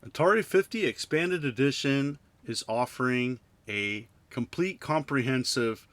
Atari 50 Expanded Edition is offering a complete comprehensive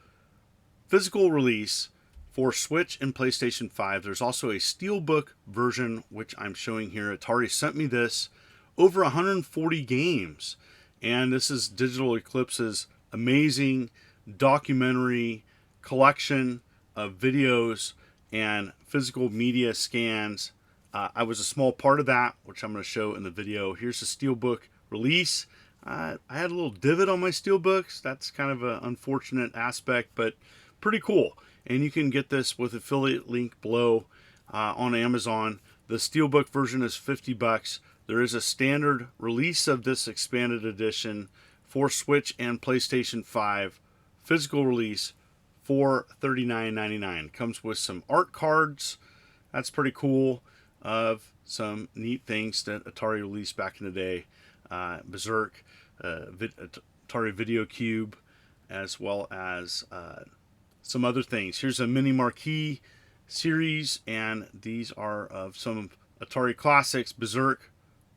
physical release for Switch and PlayStation 5. There's also a Steelbook version, which I'm showing here. Atari sent me this, over 140 games. And this is Digital Eclipse's amazing documentary collection of videos and physical media scans. I was a small part of that, which I'm going to show in the video. Here's the Steelbook release. I had a little divot on my Steelbooks. That's kind of an unfortunate aspect, but pretty cool. And you can get this with affiliate link below on Amazon. The Steelbook version is $50. There is a standard release of this expanded edition for Switch and PlayStation 5. Physical release for $39.99. Comes with some art cards. That's pretty cool. Of some neat things that Atari released back in the day. Berserk, Atari Video Cube, as well as some other things. Here's a mini marquee series, and these are of some Atari classics: Berserk,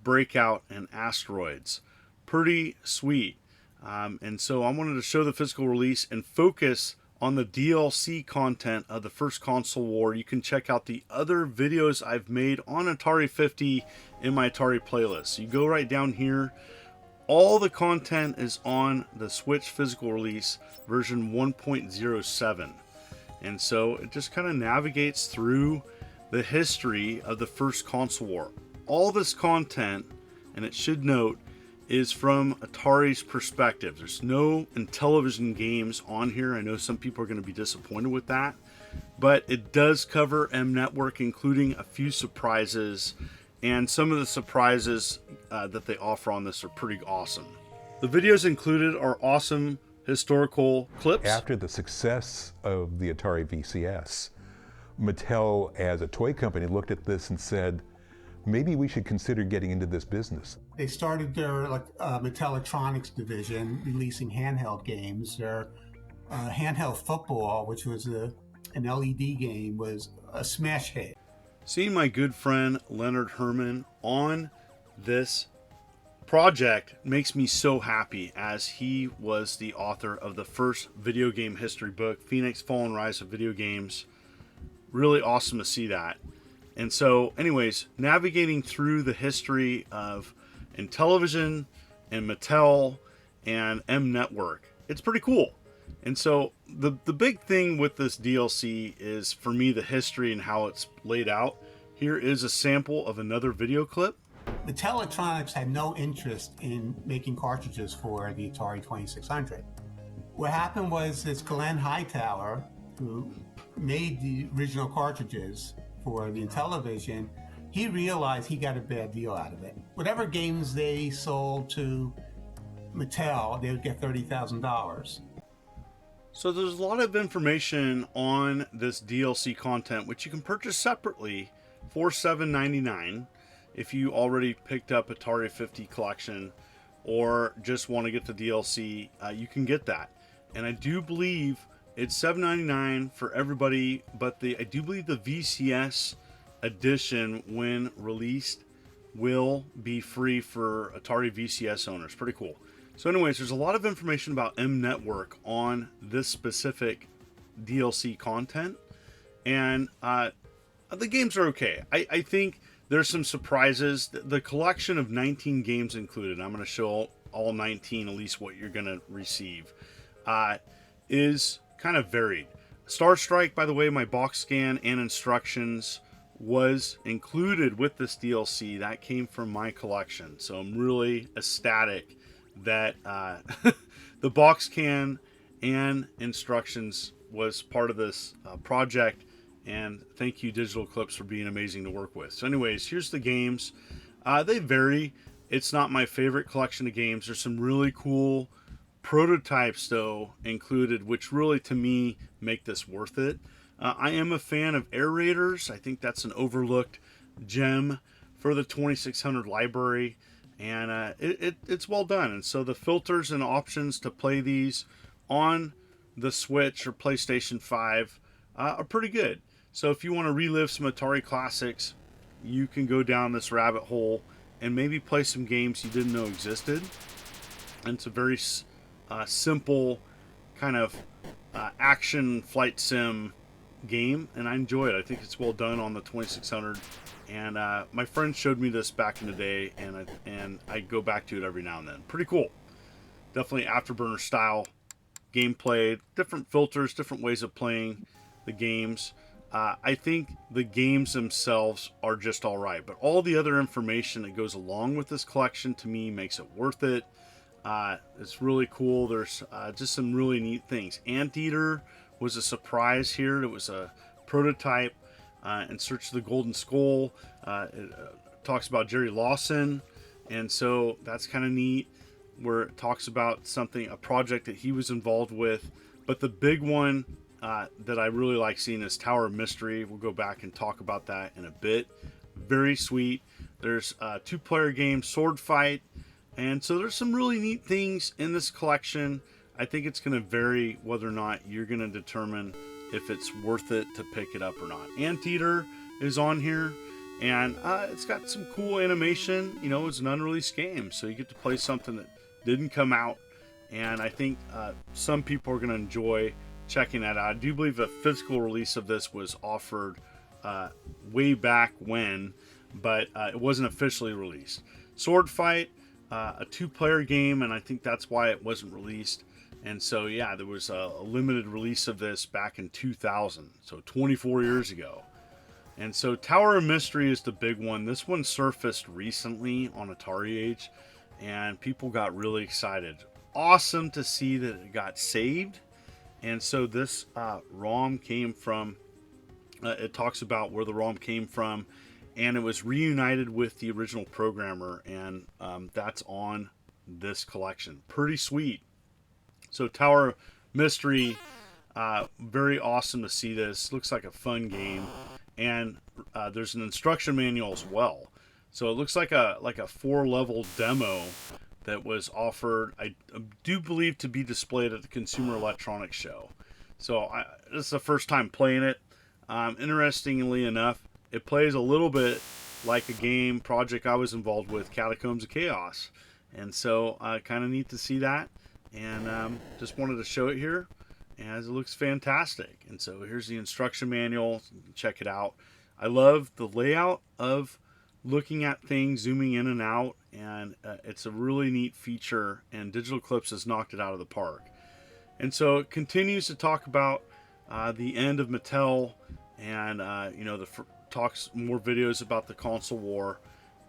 Breakout, and Asteroids. Pretty sweet. And so I wanted to show the physical release and focus on the DLC content of the first console war. You can check out the other videos I've made on Atari 50 in my Atari playlist. You go right down here. All the content is on the Switch physical release version 1.07. And so it just kind of navigates through the history of the first console war. All this content, and it should note, is from Atari's perspective. There's no Intellivision games on here. I know some people are going to be disappointed with that, but it does cover M Network, including a few surprises, and some of the surprises that they offer on this are pretty awesome. The videos included are awesome historical clips. After the success of the Atari VCS, Mattel as a toy company looked at this and said, maybe we should consider getting into this business. They started their Mattel Electronics division, releasing handheld games. Their handheld football, which was an LED game, was a smash hit. Seeing my good friend Leonard Herman on this project makes me so happy, as he was the author of the first video game history book, Phoenix Fall and Rise of Video Games. Really awesome to see that. And so, anyways, navigating through the history of Intellivision and Mattel and M Network, it's pretty cool. And so, the big thing with this DLC is, for me, the history and how it's laid out. Here is a sample of another video clip. Mattel Electronics had no interest in making cartridges for the Atari 2600. What happened was this Glenn Hightower, who made the original cartridges for the Intellivision, he realized he got a bad deal out of it. Whatever games they sold to Mattel, they would get $30,000. So there's a lot of information on this DLC content, which you can purchase separately for $7.99 if you already picked up Atari 50 collection or just want to get the DLC. You can get that, and I do believe it's $7.99 for everybody, but I do believe the VCS edition, when released, will be free for Atari VCS owners. Pretty cool. So anyways, there's a lot of information about M Network on this specific DLC content, and the games are okay. I think there's some surprises. The collection of 19 games included, I'm going to show all 19, at least what you're going to receive, is kind of varied. Star Strike, by the way, my box scan and instructions was included with this DLC. That came from my collection, so I'm really ecstatic that the box scan and instructions was part of this project, and thank you Digital Eclipse for being amazing to work with. So anyways, here's the games. They vary. It's not my favorite collection of games. There's some really cool prototypes though included, which really to me make this worth it. I am a fan of Air Raiders. I think that's an overlooked gem for the 2600 library, and it's well done. And so the filters and options to play these on the Switch or PlayStation 5 are pretty good. So if you want to relive some Atari classics, you can go down this rabbit hole and maybe play some games you didn't know existed. And it's a very simple kind of action flight sim game, and I enjoy it. I think it's well done on the 2600. And my friend showed me this back in the day, and I go back to it every now and then. Pretty cool. Definitely Afterburner style gameplay, different filters, different ways of playing the games. I think the games themselves are just all right, but all the other information that goes along with this collection to me makes it worth it. It's really cool. There's just some really neat things. Anteater was a surprise here. It was a prototype. In Search of the Golden Skull, it talks about Jerry Lawson, and so that's kind of neat, where it talks about a project that he was involved with. But the big one that I really like seeing is Tower of Mystery. We'll go back and talk about that in a bit. Very sweet. There's a 2-player game, Sword Fight, and so there's some really neat things in this collection. I think it's going to vary whether or not you're going to determine if it's worth it to pick it up or not. Anteater is on here, and it's got some cool animation. You know, it's an unreleased game, so you get to play something that didn't come out, and I think some people are going to enjoy checking that out. I do believe a physical release of this was offered way back when, but it wasn't officially released. Sword Fight, a 2-player game, and I think that's why it wasn't released. And so, yeah, there was a limited release of this back in 2000, so 24 years ago. And so Tower of Mystery is the big one. This one surfaced recently on Atari Age, and people got really excited. Awesome to see that it got saved. And so this ROM came from, it talks about where the ROM came from, and it was reunited with the original programmer, and that's on this collection. Pretty sweet. So Tower Mystery, very awesome to see this. Looks like a fun game, and there's an instruction manual as well. So it looks like a 4-level demo that was offered, I do believe, to be displayed at the Consumer Electronics Show. So this is the first time playing it. Interestingly enough, it plays a little bit like a game project I was involved with, Catacombs of Chaos, and so kind of neat to see that. And just wanted to show it here, as it looks fantastic. And so here's the instruction manual. You can check it out. I love the layout of looking at things, zooming in and out, and it's a really neat feature, and Digital Eclipse has knocked it out of the park. And so it continues to talk about the end of Mattel, and you know, talks more videos about the console war.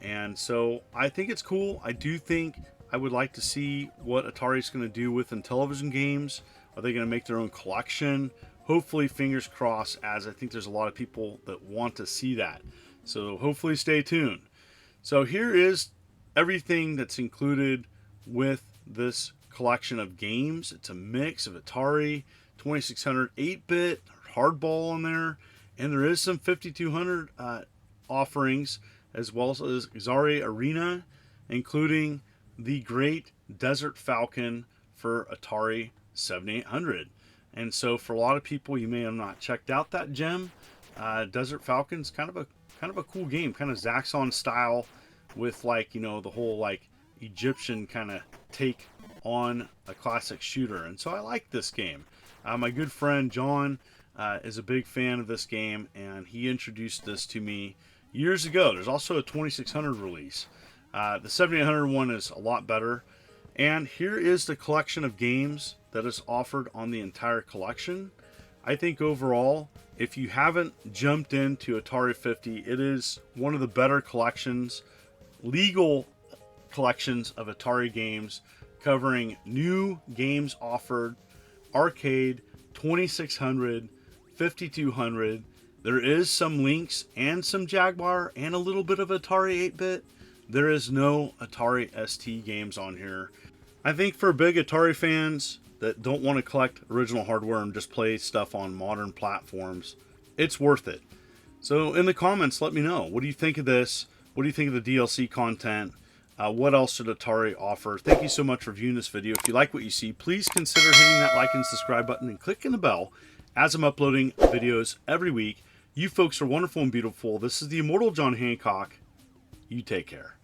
And so I think it's cool. I do think I would like to see what Atari's going to do with Intellivision games. Are they going to make their own collection? Hopefully, fingers crossed, as I think there's a lot of people that want to see that. So hopefully stay tuned. So here is everything that's included with this collection of games. It's a mix of Atari, 2600 8-bit, hardball on there, and there is some 5200 offerings, as well as Xari Arena, including the great Desert Falcon for Atari 7800. And so for a lot of people, you may have not checked out that gem. Desert Falcon's kind of a cool game, kind of Zaxxon style, with, like, you know, the whole like Egyptian kind of take on a classic shooter. And so I like this game. My good friend John is a big fan of this game, and he introduced this to me years ago. There's also a 2600 release. The 7800 one is a lot better. And here is the collection of games that is offered on the entire collection. I think overall, if you haven't jumped into Atari 50, it is one of the better collections, legal collections of Atari games, covering new games offered, arcade, 2600, 5200. There is some Lynx and some Jaguar and a little bit of Atari 8-bit. There is no Atari ST games on here. I think for big Atari fans that don't want to collect original hardware and just play stuff on modern platforms, it's worth it. So in the comments, let me know. What do you think of this? What do you think of the DLC content? What else should Atari offer? Thank you so much for viewing this video. If you like what you see, please consider hitting that like and subscribe button and clicking the bell, as I'm uploading videos every week. You folks are wonderful and beautiful. This is the Immortal John Hancock. You take care.